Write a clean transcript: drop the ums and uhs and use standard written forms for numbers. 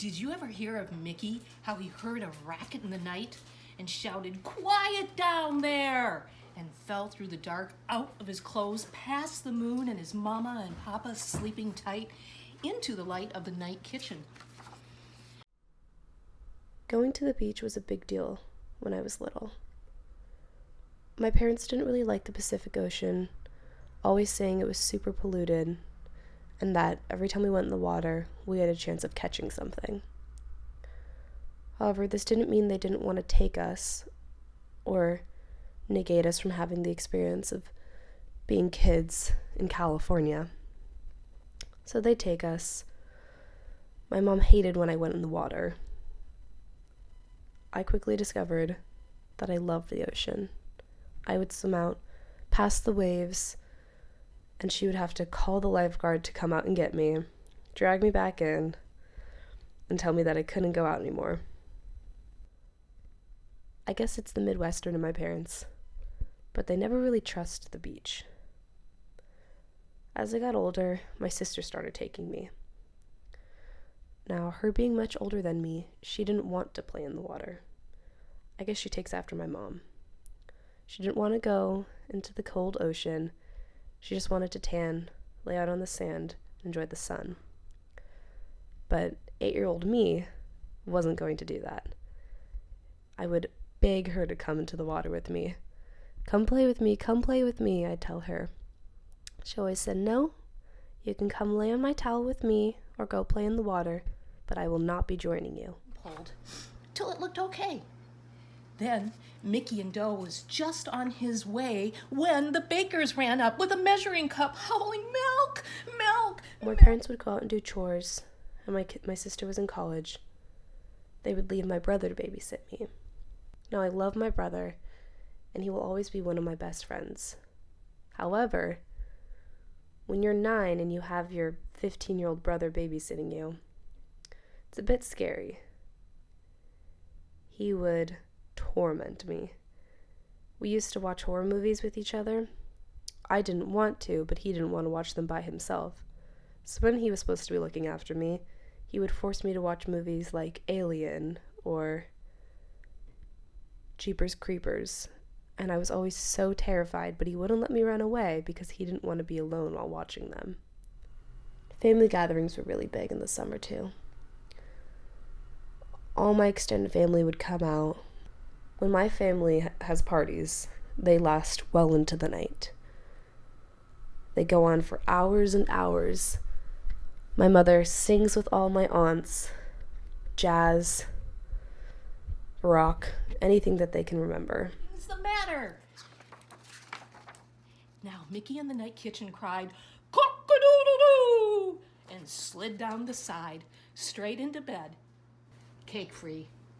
Did you ever hear of Mickey, how he heard a racket in the night and shouted, "Quiet down there!" and fell through the dark out of his clothes, past the moon and his mama and papa sleeping tight, into the light of the night kitchen? Going to the beach was a big deal when I was little. My parents didn't really like the Pacific Ocean, always saying it was super polluted, and that every time we went in the water, we had a chance of catching something. However, this didn't mean they didn't want to take us or negate us from having the experience of being kids in California. So they'd take us. My mom hated when I went in the water. I quickly discovered that I loved the ocean. I would swim out past the waves, and she would have to call the lifeguard to come out and get me, drag me back in, and tell me that I couldn't go out anymore. I guess it's the Midwestern in my parents, but they never really trust the beach. As I got older, my sister started taking me. Now, her being much older than me, she didn't want to play in the water. I guess she takes after my mom. She didn't want to go into the cold ocean. She just wanted to tan, lay out on the sand, and enjoy the sun. But 8-year-old me wasn't going to do that. I would beg her to come into the water with me. "Come play with me, come play with me," I'd tell her. She always said, "No, you can come lay on my towel with me or go play in the water, but I will not be joining you." Pulled till it looked okay. Then Mickey and Doe was just on his way when the bakers ran up with a measuring cup, howling, "Milk! Milk!" My parents would go out and do chores, and my sister was in college. They would leave my brother to babysit me. Now, I love my brother, and he will always be one of my best friends. However, when you're 9 and you have your 15-year-old brother babysitting you, it's a bit scary. He would torment me. We used to watch horror movies with each other. I didn't want to, but he didn't want to watch them by himself. So when he was supposed to be looking after me, he would force me to watch movies like Alien or Jeepers Creepers, and I was always so terrified, but he wouldn't let me run away because he didn't want to be alone while watching them. Family gatherings were really big in the summer too. All my extended family would come out. When my family has parties, they last well into the night. They go on for hours and hours. My mother sings with all my aunts, jazz, rock, anything that they can remember. What's the matter? Now Mickey in the night kitchen cried, "Cock-a-doodle-doo!" and slid down the side, straight into bed. Cake free.